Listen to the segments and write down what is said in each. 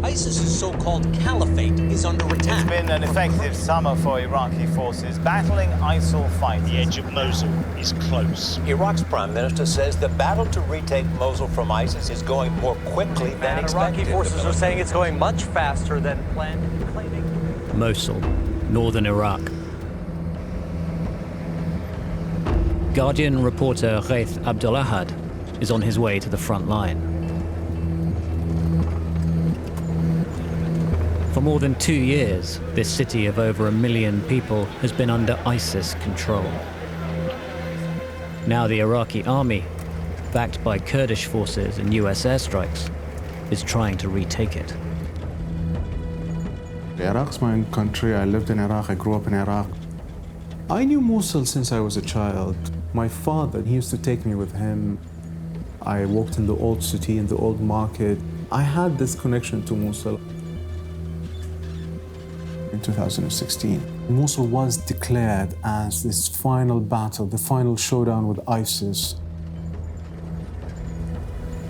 ISIS's so-called caliphate is under attack. It's been an effective summer for Iraqi forces battling ISIL fighters. The edge of Mosul is close. Iraq's prime minister says the battle to retake Mosul from ISIS is going more quickly than expected. Iraqi forces are saying it's going much faster than planned, claiming Mosul, northern Iraq. Guardian reporter Ghaith Abdul-Ahad is on his way to the front line. For more than 2 years, this city of over 1 million people has been under ISIS control. Now the Iraqi army, backed by Kurdish forces and US airstrikes, is trying to retake it. Iraq's my own country. I lived in Iraq. I grew up in Iraq. I knew Mosul since I was a child. My father, he used to take me with him. I walked in the old city, in the old market. I had this connection to Mosul. In 2016, Mosul was declared as this final battle, the final showdown with ISIS.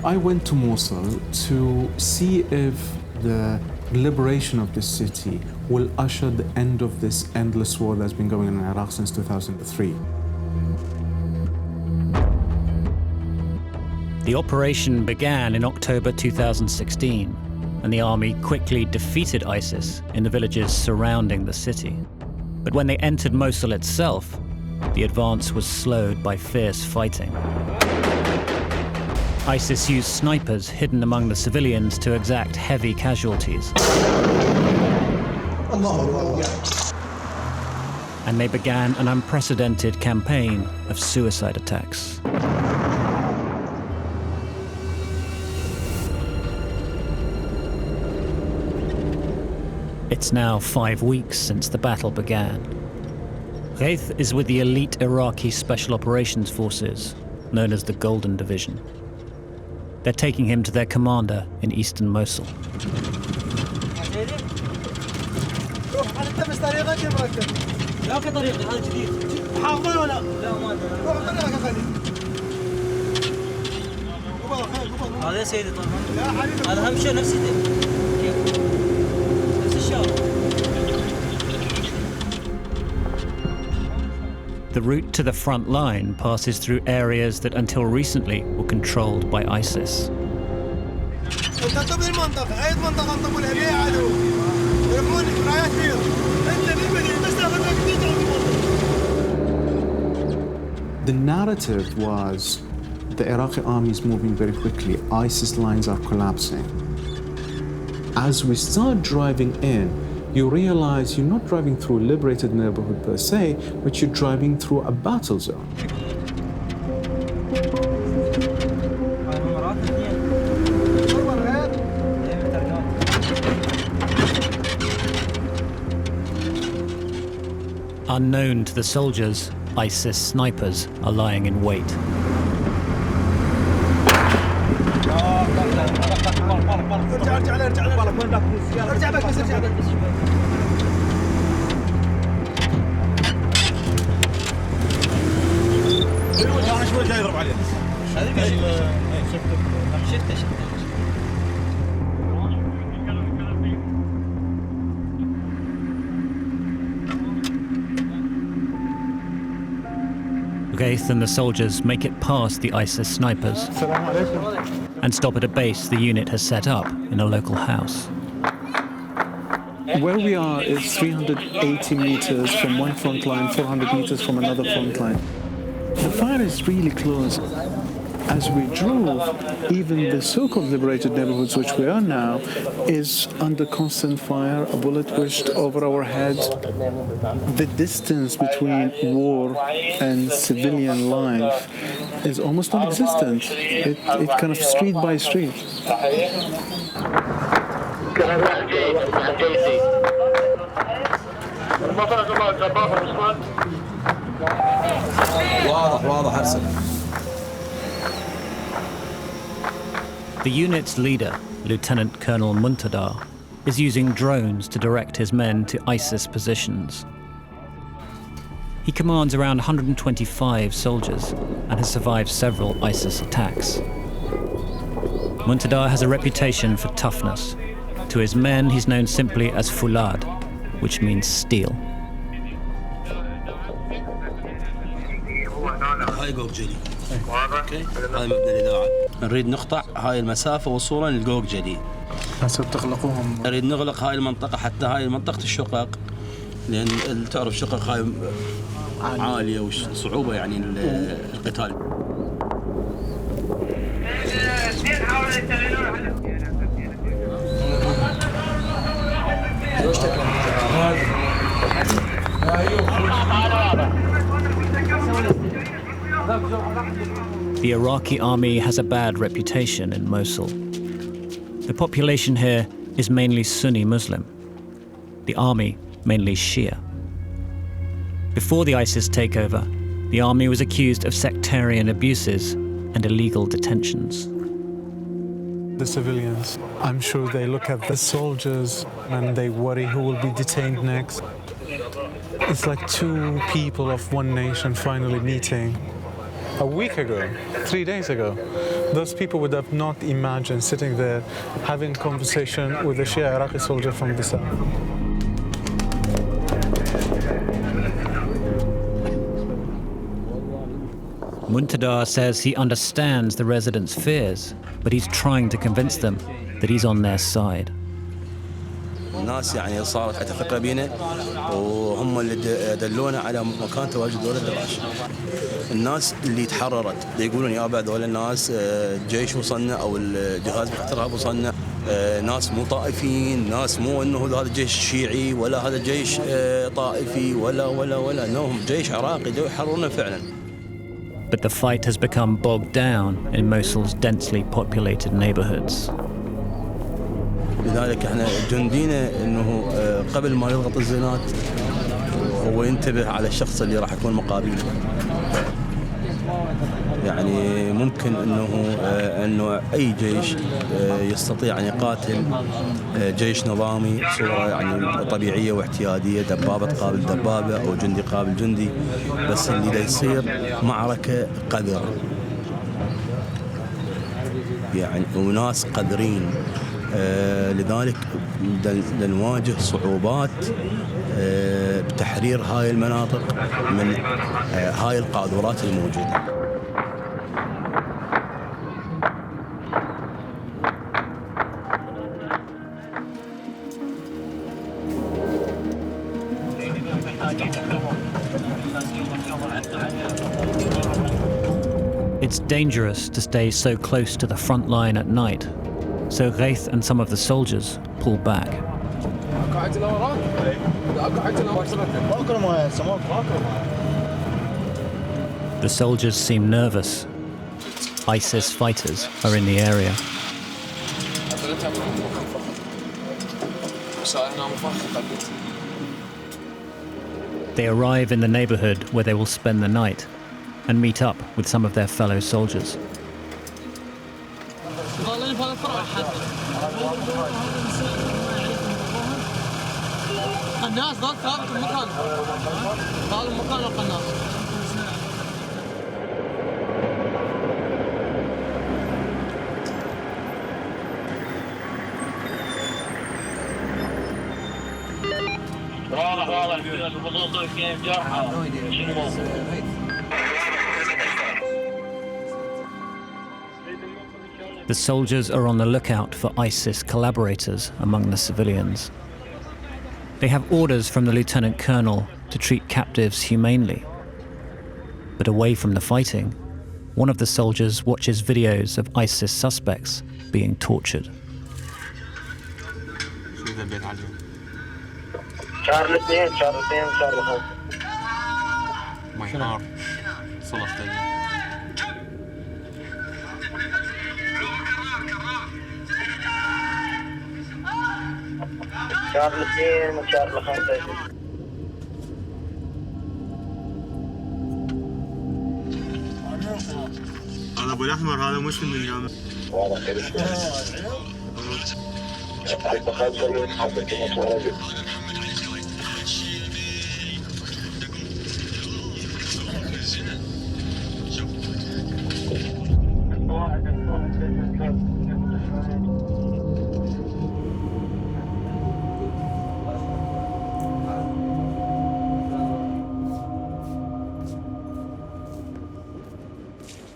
I went to Mosul to see if the liberation of this city will usher the end of this endless war that's been going on in Iraq since 2003. The operation began in October 2016, and the army quickly defeated ISIS in the villages surrounding the city. But when they entered Mosul itself, the advance was slowed by fierce fighting. ISIS used snipers hidden among the civilians to exact heavy casualties. And they began an unprecedented campaign of suicide attacks. It's now 5 weeks since the battle began. Ghaith is with the elite Iraqi Special Operations Forces, known as the Golden Division. They're taking him to their commander in eastern Mosul. The route to the front line passes through areas that until recently were controlled by ISIS. The narrative was the Iraqi army is moving very quickly, ISIS lines are collapsing. As we start driving in, you realize you're not driving through a liberated neighborhood per se, but you're driving through a battle zone. Unknown to the soldiers, ISIS snipers are lying in wait. Ghaith and the soldiers make it past the ISIS snipers and stop at a base the unit has set up in a local house. Where we are is 380 meters from one front line, 400 meters from another front line. The fire is really close. As we drove, even the so-called liberated neighborhoods, which we are now, is under constant fire, a bullet whizzed over our heads. The distance between war and civilian life is almost non-existent. It kind of street by street. The unit's leader, Lieutenant Colonel Munthadar, is using drones to direct his men to ISIS positions. He commands around 125 soldiers and has survived several ISIS attacks. Munthadar has a reputation for toughness. To his men, he's known simply as Fulad, which means steel. هاي جوج جلي. اوكي هاي مبنى الاذاعه. نريد نقطع هاي المسافه وصولا للجوج جلي. هسه بتغلقوهم؟ نريد نغلق هاي المنطقه حتى هاي منطقه الشقق، لان تعرف شقق هاي عاليه وصعوبه يعني القتال. The Iraqi army has a bad reputation in Mosul. The population here is mainly Sunni Muslim. The army mainly Shia. Before the ISIS takeover, the army was accused of sectarian abuses and illegal detentions. The civilians, I'm sure they look at the soldiers and they worry who will be detained next. It's like two people of one nation finally meeting. A week ago, 3 days ago, those people would have not imagined sitting there having a conversation with a Shia Iraqi soldier from the south. Munthadar says he understands the residents' fears, but he's trying to convince them that he's on their side. الناس يعني صارت على ثقة بينا وهم اللي دلونا على مكان تواجد دولة داعش. الناس اللي تحررت يقولون يا بعد هذول الناس الجيش وصلنا او الجهاز بالاحتراب وصلنا، ناس مو طائفيين، ناس مو انه هذا الجيش شيعي ولا هذا الجيش طائفي ولا انهم جيش عراقي جو يحررنا فعلا. But the fight has become bogged down in Mosul's densely populated neighborhoods. لذلك احنا جندينا انه قبل ما يضغط الزنات هو ينتبه على الشخص اللي راح يكون مقابله. يعني ممكن انه اي جيش يستطيع ان يقاتل جيش نظامي بصوره يعني طبيعيه واحتياديه، دبابه تقابل دبابه او جندي قابل جندي، بس اللي يصير معركه قذره. يعني وناس قذرين، لذلك نواجه صعوبات بتحرير هاي المناطق من هاي القاذورات الموجوده. It's dangerous to stay so close to the front line at night, so Ghaith and some of the soldiers pull back. The soldiers seem nervous. ISIS fighters are in the area. They arrive in the neighborhood where they will spend the night and meet up with some of their fellow soldiers. The soldiers are on the lookout for ISIS collaborators among the civilians. They have orders from the lieutenant colonel to treat captives humanely. But away from the fighting, one of the soldiers watches videos of ISIS suspects being tortured. هذا ابو الاحمر هذا مش من الجامعه.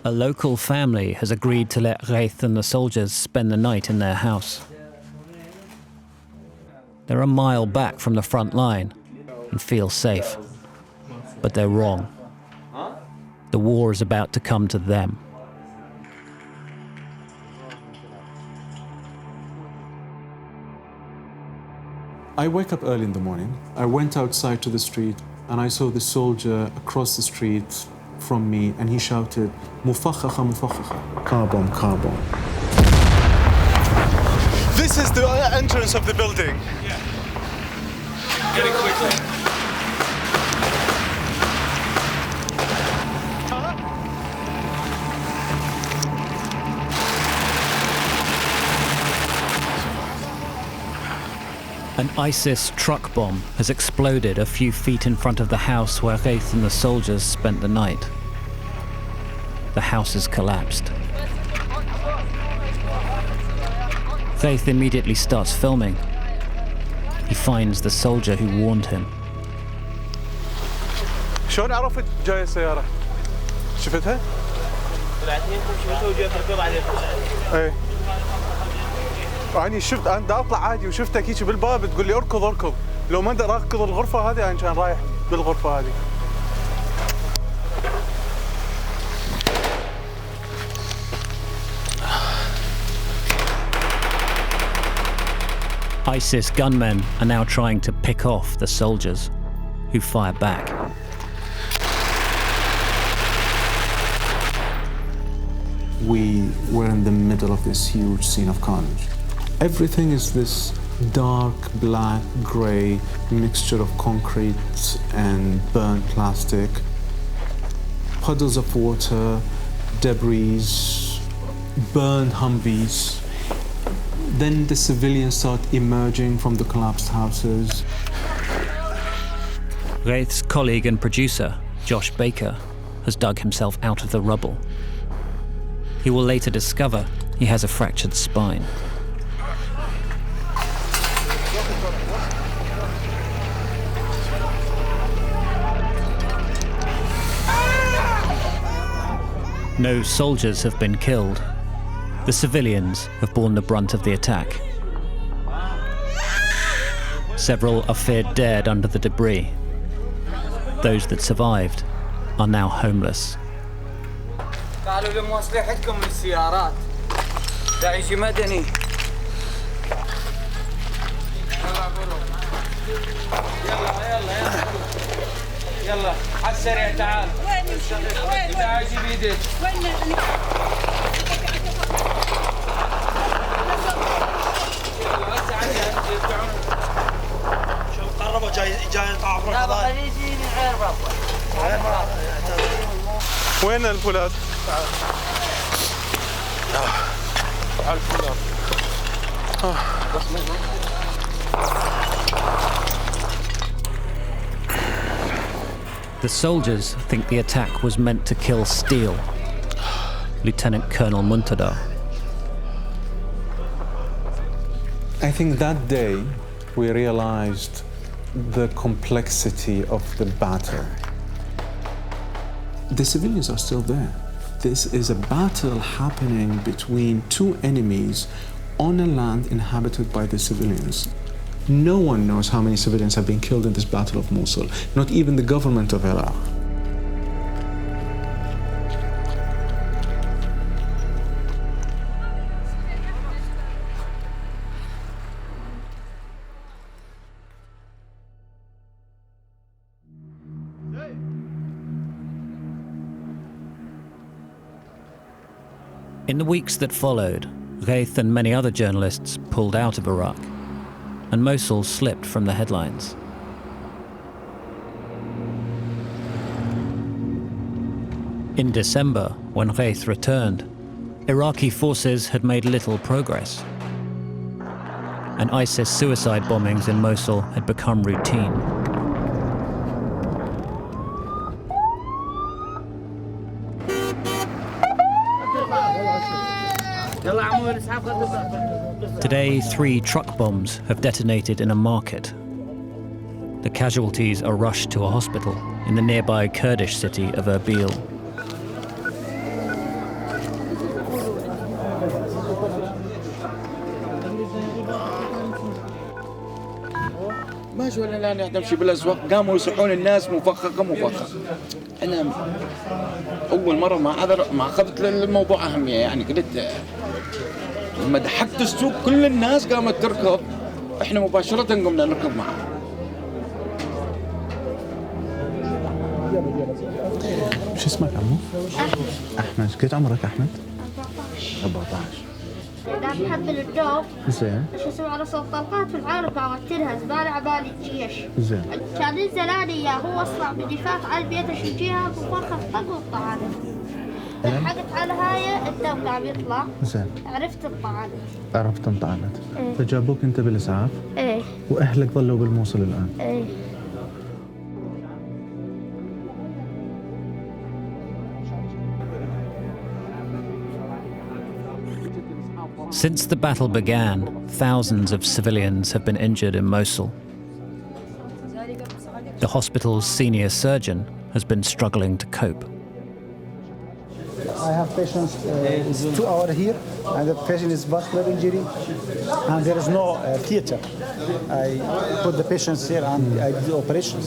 A local family has agreed to let Ghaith and the soldiers spend the night in their house. They're a mile back from the front line and feel safe. But they're wrong. The war is about to come to them. I wake up early in the morning. I went outside to the street and I saw the soldier across the street from me and he shouted, "Mufakhakha, mufakhakha." Car bomb, car bomb. This is the entrance of the building. Yeah. Get it quickly. An ISIS truck bomb has exploded a few feet in front of the house where Ghaith and the soldiers spent the night. The house has collapsed. Ghaith immediately starts filming. He finds the soldier who warned him. شلون عرفت جاي السيارة؟ شفتها؟ ايه يعني شفت انا دا اطلع عادي وشفتك هيك بالباب تقول لي اركض اركض، لو ما اقدر اركض الغرفة هذه يعني كان رايح بالغرفة هذه. ISIS gunmen are now trying to pick off the soldiers, who fire back. We were in the middle of this huge scene of carnage. Everything is this dark, black, grey mixture of concrete and burnt plastic, puddles of water, debris, burned Humvees. Then the civilians start emerging from the collapsed houses. Ghaith's colleague and producer, Josh Baker, has dug himself out of the rubble. He will later discover he has a fractured spine. No soldiers have been killed. The civilians have borne the brunt of the attack. Several are feared dead under the debris. Those that survived are now homeless. قالوا لهم مصلحتكم بالسيارات. تعيش مدني. يلا على السريع تعال. وين تعال جيب ايدك. شوف قربوا جاي يطعمون القضايا. وين الفولاذ؟ تعال الفولاذ. The soldiers think the attack was meant to kill Steele, Lieutenant Colonel Munthadar. I think that day we realized the complexity of the battle. The civilians are still there. This is a battle happening between two enemies on a land inhabited by the civilians. No one knows how many civilians have been killed in this Battle of Mosul, not even the government of Iraq. In the weeks that followed, Ghaith and many other journalists pulled out of Iraq, and Mosul slipped from the headlines. In December, when Ghaith returned, Iraqi forces had made little progress, and ISIS suicide bombings in Mosul had become routine. Today, 3 truck bombs have detonated in a market. The casualties are rushed to a hospital in the nearby Kurdish city of Erbil. ولا لا نمشي بالاسواق قاموا يصحون الناس مفخخه. انا اول مره ما اخذت الموضوع اهميه، يعني قلت لما دحقت السوق كل الناس قامت تركض، احنا مباشره قمنا نركض معهم. شو اسمك عمو؟ احمد. قد عمرك احمد؟ 14. إذا بحب الجو زين. شو اسمه على صوت طلقات في العالم قامتلها زبالة عبالي الجيش. زين. كان الزلاني اياه هو اصلا بدي فات على البيت اشوف جهه وفرخه طق والطعانه. لحقت على هاي الدم قام يطلع. زين. عرفت الطعانه. عرفت انطعنت. ايه. فجابوك انت بالاسعاف؟ ايه. واهلك ظلوا بالموصل الان؟ ايه. Since the battle began, thousands of civilians have been injured in Mosul. The hospital's senior surgeon has been struggling to cope. I have patients 2 hours here, and the patient is vascular injury, and there is no theater. I put the patients here and I do operations.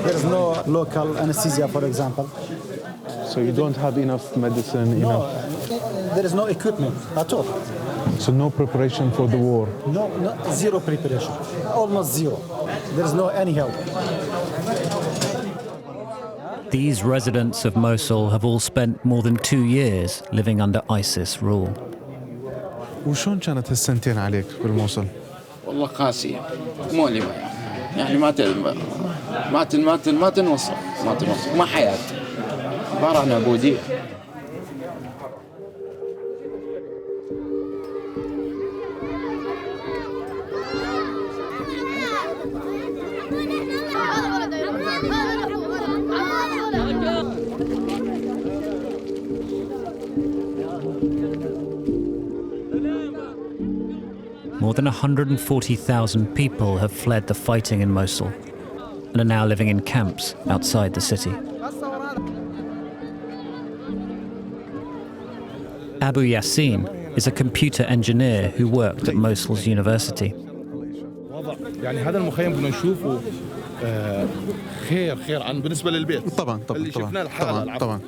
There is no local anesthesia, for example. So you don't have enough medicine, enough? There is no equipment at all. So no preparation for the war? No, zero preparation, almost zero. There is no any help. These residents of Mosul have all spent more than 2 years living under ISIS rule. وشون كانت هالسنتين عليك بالموصل؟ والله قاسية مؤلمة، يعني ما تنوصف ما حياة، عبارة عن عبودية. More than 140,000 people have fled the fighting in Mosul and are now living in camps outside the city. Abu Yassin is a computer engineer who worked at Mosul's university. يعني هذا المخيم كنا نشوفه خير عن بالنسبة للبيت. طبعا اللي شفناه الحالة طبعا.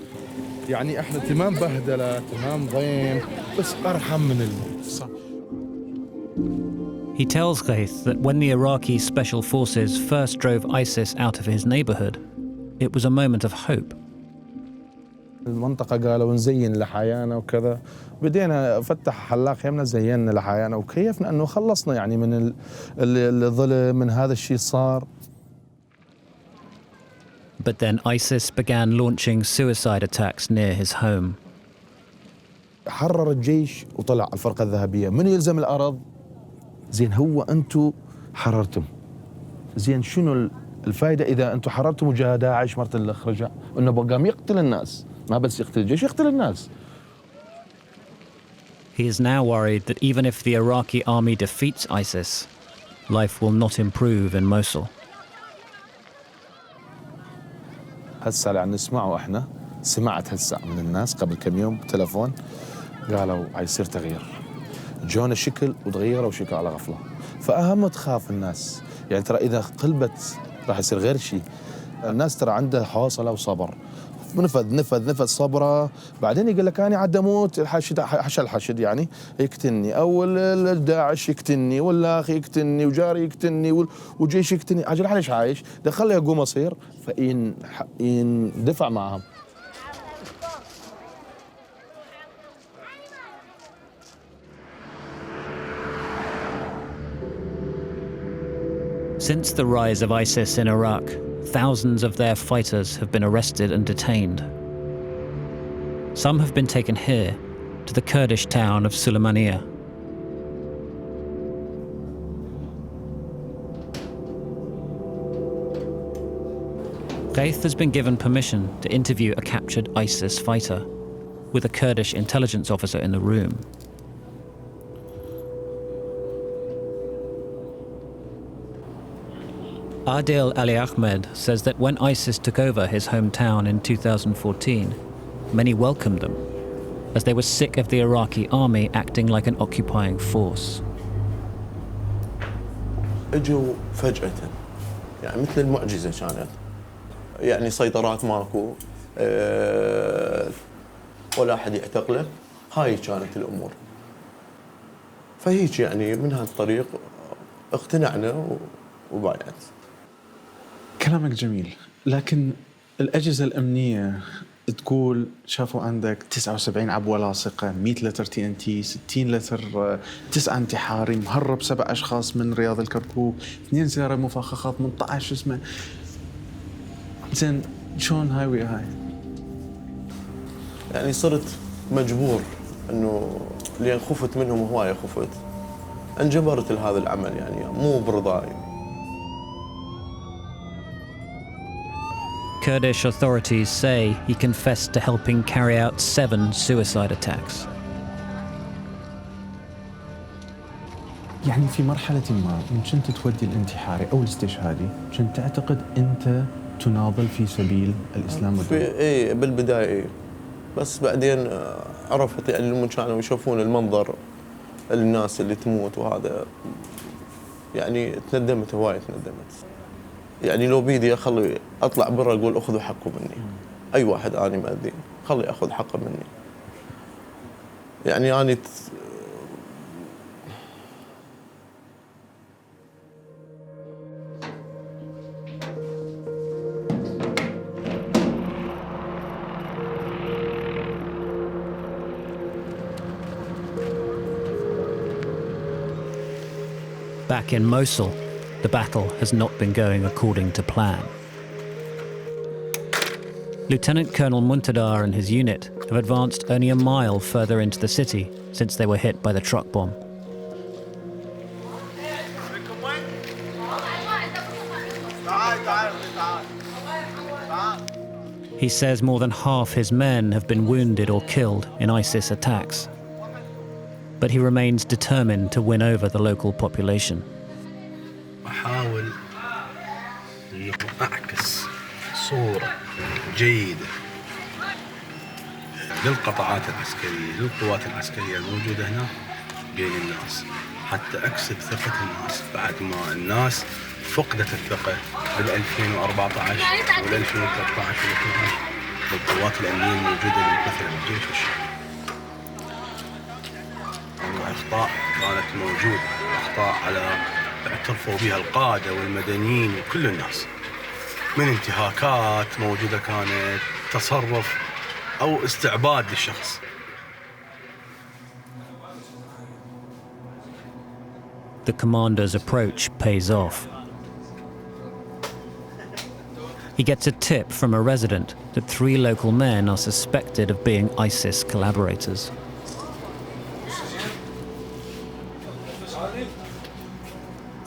يعني احنا تمام بهدلة تمام ضيم بس أرحم من صح. He tells Ghaith that when the Iraqi special forces first drove ISIS out of his neighborhood, it was a moment of hope. المنطقة قالوا نزين لحيانا وكذا، بدينا فتح حلاق يمنا زينا لحيانا وكيفنا انه خلصنا يعني من الظلم من هذا الشيء صار. But then ISIS began launching suicide attacks near his home. حرر الجيش وطلع الفرقة الذهبية، من يلزم الأرض؟ زين هو أنتم حررتم، زين شنو الفائدة إذا أنتم حررتم وجاء داعش مرة الأخرج إنه قام يقتل الناس، ما بس يقتل الجيش يقتل الناس. He is now worried that even if the Iraqi army defeats ISIS, life will not improve in Mosul. هسه يعني نسمعه احنا، سمعت هسه من الناس قبل كم يوم تلفون قالوا حيصير تغيير. جونا شكل وتغيروا شكل على غفله، فاهم تخاف الناس، يعني ترى اذا قلبت راح يصير غير شيء. الناس ترى عندها حوصله وصبر، نفذ صبره، بعدين يقول لك انا عاد اموت الحشد يعني يقتلني، او الداعش يقتلني، ولا اخي يقتلني، وجاري يقتلني، وجيش يقتلني، اجل ليش عايش؟ دخله يقوم اصير، فيندفع معهم. Since the rise of ISIS in Iraq, thousands of their fighters have been arrested and detained. Some have been taken here, to the Kurdish town of Sulaymaniyah. Ghaith has been given permission to interview a captured ISIS fighter, with a Kurdish intelligence officer in the room. Adil Ali Ahmed says that when ISIS took over his hometown in 2014, many welcomed them, as they were sick of the Iraqi army acting like an occupying force. اجوا فجأة، يعني مثل المعجزة كانت، يعني سيطرات ماكو، ولا أحد يعتقله. هاي كانت الأمور. فهيك يعني من هالطريق اقتنعنا وبايعت. كلامك جميل، لكن الأجهزة الأمنية تقول شافوا عندك 79 عبوة لاصقة، 100 لتر TNT، 60 لتر 9 انتحاري، مهرب 7 أشخاص من رياض الكركوك، 2 سيارة مفخخات، 18 اسمه. زين شلون هاي ويا هاي؟ يعني صرت مجبور انه لان خفت منهم هوايه، خفت انجبرت لهذا العمل، يعني مو برضاي. Kurdish authorities say he confessed to helping carry out 7 suicide attacks. يعني في مرحلة ما إن كنت تودي الانتحاري أو الاستشهادي كنت تعتقد أنت تناضل في سبيل الإسلام والدين؟ إيه بالبداية إيه، بس بعدين عرفت يعني لما كانوا يشوفون المنظر الناس اللي تموت وهذا، يعني تندمت هواية، تندمت. يعني لو بيدي أخلي أطلع برا أقول أخذوا حقه مني، أي واحد أنا مأذي خلي أخذ حقه مني. يعني أنا Back in Mosul, the battle has not been going according to plan. Lieutenant Colonel Munthadar and his unit have advanced only a mile further into the city since they were hit by the truck bomb. He says more than half his men have been wounded or killed in ISIS attacks. But he remains determined to win over the local population. أحاول أنه أعكس صورة جيدة للقطاعات العسكرية، للقوات العسكرية الموجودة هنا بين الناس، حتى أكسب ثقة الناس بعد ما الناس فقدت الثقة بال 2014 وال 2013 بالقوات الأمنية الموجودة بالمثل الجيش والشعب. أخطاء كانت موجودة، أخطاء على اعترفوا بها القادة والمدنيين وكل الناس، من انتهاكات موجودة كانت، تصرف أو استعباد للشخص. The commander's approach pays off. He gets a tip from a resident that 3 local men are suspected of being ISIS collaborators.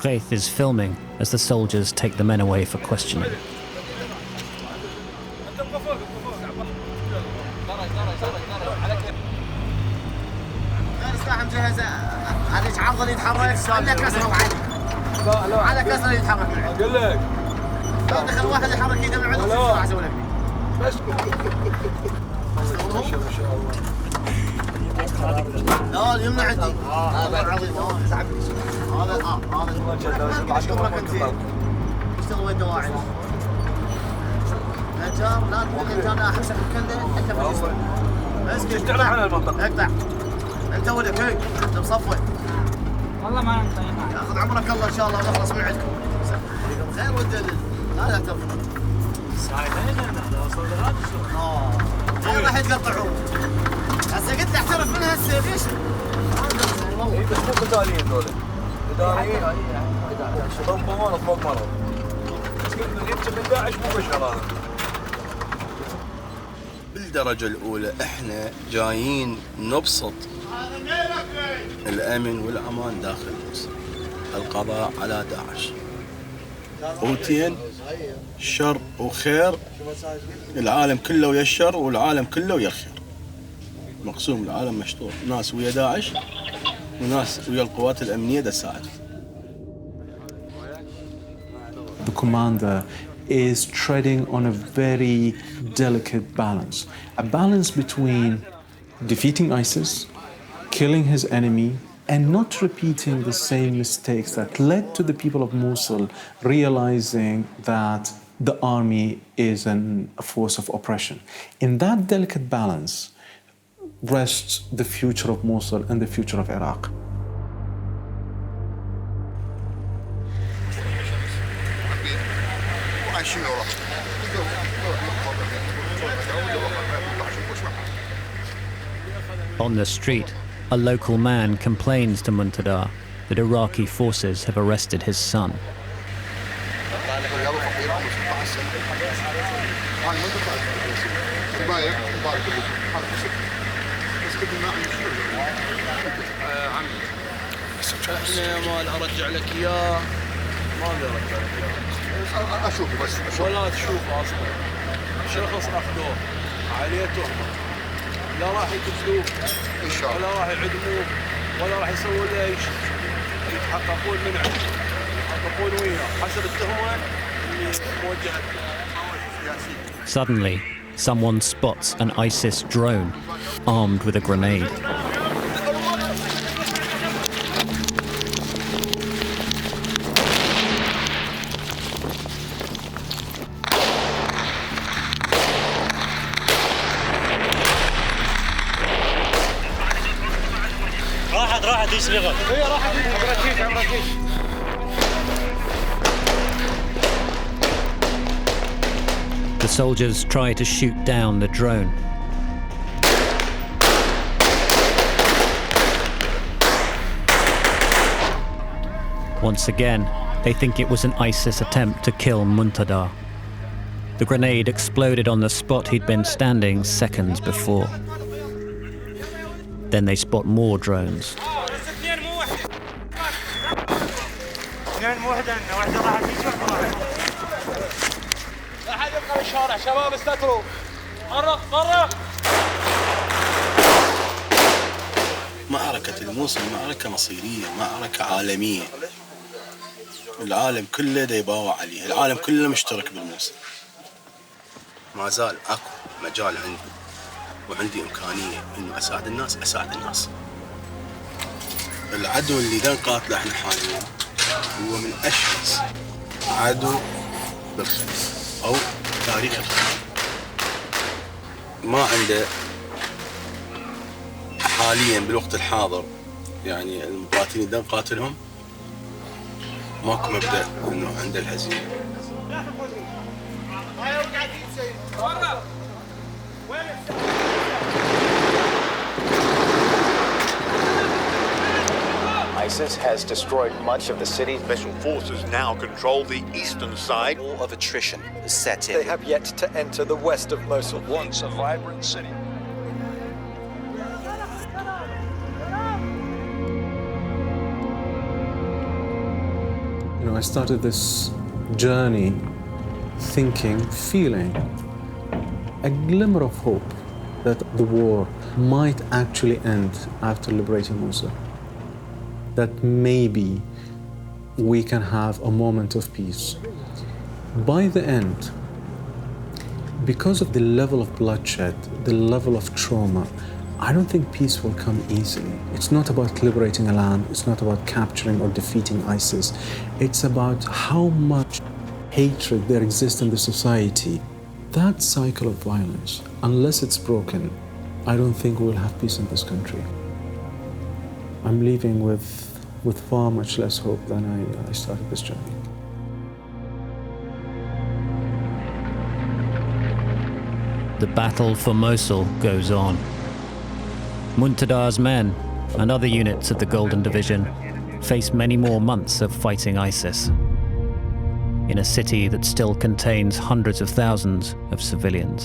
Ghaith is filming as the soldiers take the men away for questioning. على كسر يتحرك. اقول لك لا دخل واحد يحرك يده من عندك راح اسوي لك بس ما شاء الله. لا اليمنى عندي هذا عظيم هذا اشكرك انت اشتغل وين دواعي نجار لا تقول انت انا احسن من كنده انت في اسكت على المنطقه اقطع انت ولك هيك انت مصفي والله ما انت ياخذ عمرك الله ان شاء الله ونخلص من عندكم خير ود لا تعترف ساعتين انا وصل لغايه راح يتقطعون هسه قلت اعترف منها هسه ليش؟ بس مو قتاليين ذولا قتاليين ضمون فوق مرض بس قلت يمكن من داعش مو بشر هذا. بالدرجة الأولى احنا جايين نبسط الأمن والأمان داخل مصر، القضاء على داعش، قوتين شر وخير، العالم كله ويا الشر والعالم كله ويا الخير، مقسوم العالم مشطوط، ناس ويا داعش وناس ويا القوات الأمنية دا تساعد. The commander is treading on a very delicate balance, a balance between defeating ISIS, killing his enemy, and not repeating the same mistakes that led to the people of Mosul realizing that the army is a force of oppression. In that delicate balance rests the future of Mosul and the future of Iraq. On the street, a local man complains to Munthadar that Iraqi forces have arrested his son. ارجع لك اياه ما اقدر ارجع لك اياه اشوفه بس ولا تشوفه اصلا شخص اخذوه عليه تهمه لا راح يقتلوه ان شاء الله ولا راح يعدموه ولا راح يسووا له اي شيء يتحققون من عنده يتحققون وياه حسب التهمه اللي موجهه له. Suddenly, someone spots an ISIS drone armed with a grenade. راحت يسلغت هي راحت عبر The soldiers try to shoot down the drone. Once again, they think it was an ISIS attempt to kill Munthadar. The grenade exploded on the spot he'd been standing seconds before. Then they spot more drones. معركة الموصل معركة مصيرية، معركة عالمية. العالم كله دا يباوع عليه، العالم كله مشترك بالموصل. ما زال اكو مجال عندي وعندي امكانية انه اساعد الناس، اساعد الناس. العدو اللي دا نقاتله احنا حاليا هو من اشخص عدو بالخلف او تاريخ الخلف. ما عنده حاليا بالوقت الحاضر يعني المقاتلين اللي نقاتلهم ماكو مبدأ انه عنده الهزيمة. ISIS has destroyed much of the city. Special forces now control the eastern side. War of attrition is set in. They have yet to enter the west of Mosul. Once a vibrant city. You know, I started this journey thinking, feeling a glimmer of hope that the war might actually end after liberating Mosul. That maybe we can have a moment of peace. By the end, because of the level of bloodshed, the level of trauma, I don't think peace will come easily. It's not about liberating a land, it's not about capturing or defeating ISIS. It's about how much hatred there exists in the society. That cycle of violence, unless it's broken, I don't think we'll have peace in this country. I'm leaving with far much less hope than I started this journey. The battle for Mosul goes on. Munthadar's men and other units of the Golden Division face many more months of fighting ISIS in a city that still contains hundreds of thousands of civilians.